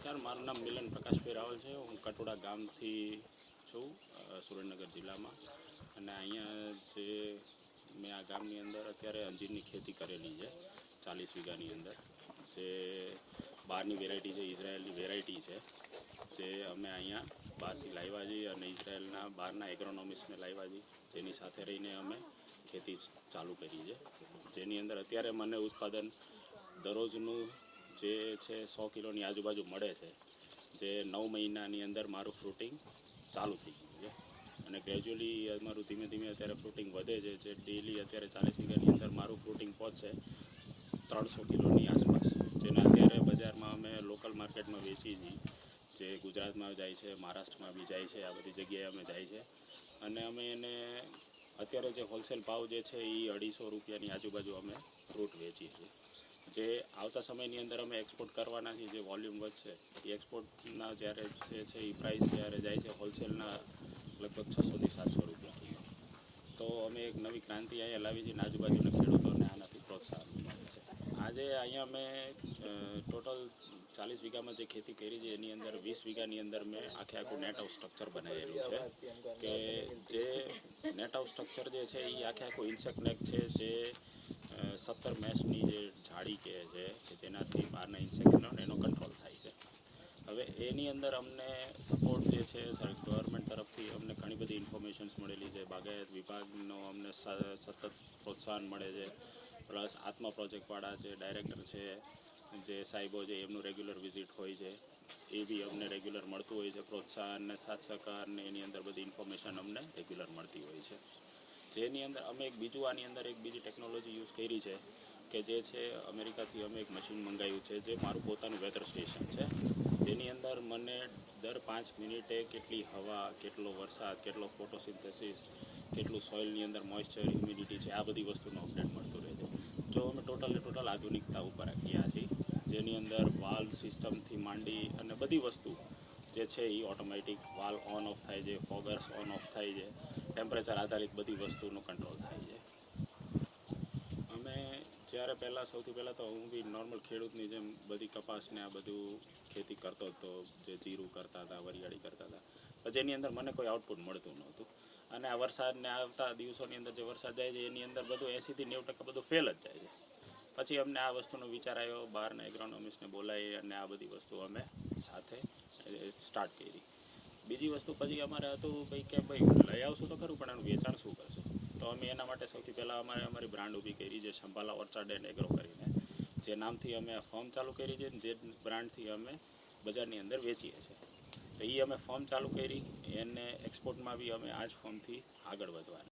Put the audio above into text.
નમસ્કાર, મારું નામ મિલન પ્રકાશભાઈ રાવલ છે. હું કટોડા ગામથી છું, સુરેન્દ્રનગર જિલ્લામાં. અને અહીંયા જે મેં આ ગામની અંદર અત્યારે અંજીરની ખેતી કરેલી છે 40 વીઘાની અંદર. જે બહારની વેરાયટી છે, ઇઝરાયલની વેરાયટી છે, જે અમે અહીંયા બહારથી લાવ્યા છીએ અને ઇઝરાયલના બહારના એગ્રોનોમિસ્ટને લાવ્યા છીએ, જેની સાથે રહીને અમે ખેતી ચાલુ કરી છે. જેની અંદર અત્યારે મને ઉત્પાદન દરરોજનું જે છે 100 કિલોની આજુબાજુ મળે છે. જે 9 મહિનાની અંદર મારું ફ્રૂટિંગ ચાલુ થઈ ગયું છે અને ગ્રેજ્યુઅલી મારું ધીમે ધીમે અત્યારે ફ્રૂટિંગ વધે છે. જે ડેલી અત્યારે 40 વીઘાની અંદર મારું ફ્રૂટિંગ પહોંચે 300 કિલોની આસપાસ, જેના અત્યારે બજારમાં અમે લોકલ માર્કેટમાં વેચી છીએ. જે ગુજરાતમાં જાય છે, મહારાષ્ટ્રમાં બી જાય છે, આ બધી જગ્યાએ અમે જાય છે. અને અમે એને અત્યારે જે હોલસેલ ભાવ જે છે એ 250 રૂપિયાની આજુબાજુ અમે ફ્રૂટ વેચીએ છીએ. જે આવતા સમયની અંદર અમે એક્સપોર્ટ કરવાના છીએ. જે વોલ્યુમ વધશે એ એક્સપોર્ટના જ્યારે જે છે એ પ્રાઇસ જ્યારે જાય છે હોલસેલના લગભગ 600 થી 700 રૂપિયા કિલો. તો અમે એક નવી ક્રાંતિ અહીંયા લાવી છીએ. આજુબાજુના ખેડૂતોને આનાથી પ્રોત્સાહન મળે છે. આજે અહીંયા અમે ટોટલ 40 વીઘામાં જે ખેતી કરી છે એની અંદર 20 વીઘાની અંદર મેં આખું નેટ હાઉસ સ્ટ્રક્ચર બનાવેલું છે. કે જે નેટ હાઉસ સ્ટ્રક્ચર જે છે એ આખું ઇન્સેક્ટ નેટ છે. જે 17 મેશની જે જાળી કહે છે કે જેનાથી બહારના ઇન્સેક્ટનો એનો કંટ્રોલ થાય છે. હવે એની અંદર અમને સપોર્ટ જે છે ગવર્મેન્ટ તરફથી અમને ઘણી બધી ઇન્ફોર્મેશન્સ મળેલી છે. બાગાયત વિભાગનો અમને સતત પ્રોત્સાહન મળે છે. પ્લસ આત્મા પ્રોજેક્ટવાળા જે ડાયરેક્ટર છે, જે સાહેબો છે, એમનું રેગ્યુલર વિઝિટ હોય છે. એ બી અમને રેગ્યુલર મળતું હોય છે. પ્રોત્સાહન ને સાથ સહકાર ને એની અંદર બધી ઇન્ફોર્મેશન અમને રેગ્યુલર મળતી હોય છે. જેની અંદર અમે આની અંદર એક બીજી ટેકનોલોજી યુઝ કરી છે કે જે છે અમેરિકાથી અમે એક મશીન મંગાવ્યું છે. જે મારું પોતાનું વેધર સ્ટેશન છે. જેની અંદર મને દર 5 મિનિટે કેટલી હવા, કેટલો વરસાદ, કેટલો ફોટોસિન્થેસિસ, કેટલું સોઇલની અંદર મોઇશ્ચર, હ્યુમિડિટી છે, આ બધી વસ્તુનું અપડેટ મળતું રહે છે. જો અમે ટોટલ આધુનિકતા ઉપર ગયા છીએ. જેની અંદર વાલ્વ સિસ્ટમથી માંડી અને બધી વસ્તુ જે છે એ ઓટોમેટિક વાલ્વ ઓન ઓફ થાય છે, ફોગર્સ ઓન ઓફ થાય છે, ટેમ્પરેચર આધારિત બધી વસ્તુનું કંટ્રોલ થાય છે. અમે જ્યારે સૌથી પહેલાં તો હું બી નોર્મલ ખેડૂતની જેમ બધી કપાસને આ બધું ખેતી કરતો હતો. જે જીરું કરતા હતા, વરિયાળી કરતા હતા. પછી એની અંદર મને કોઈ આઉટપુટ મળતું નહોતું. અને આ વરસાદને આવતા દિવસોની અંદર જે વરસાદ જાય છે એની અંદર બધું 80 થી 90% બધું ફેલ જ જાય છે. પછી અમને આ વસ્તુનો વિચાર આવ્યો, બહારના એગ્રોનોમિસ્ટને બોલાવી અને આ બધી વસ્તુ અમે સાથે સ્ટાર્ટ કરી. બીજી વસ્તુ પછી અમારે હતું કે ભાઈ લઈ આવશું તો ખરું, પણ એનું વેચાણ શું કરશું? તો અમે એના માટે સૌથી પહેલાં અમારી બ્રાન્ડ ઊભી કરી છે, શંભાલા ઓર્ચાર્ડ એન્ડ એગ્રો કરીને. જે નામથી અમે ફોર્મ ચાલુ કરી છે, જે બ્રાન્ડથી અમે બજારની અંદર વેચીએ છીએ. તો એ અમે ફોર્મ ચાલુ કરી, એને એક્સપોર્ટમાં બી અમે આ જ ફોર્મથી આગળ વધવાના.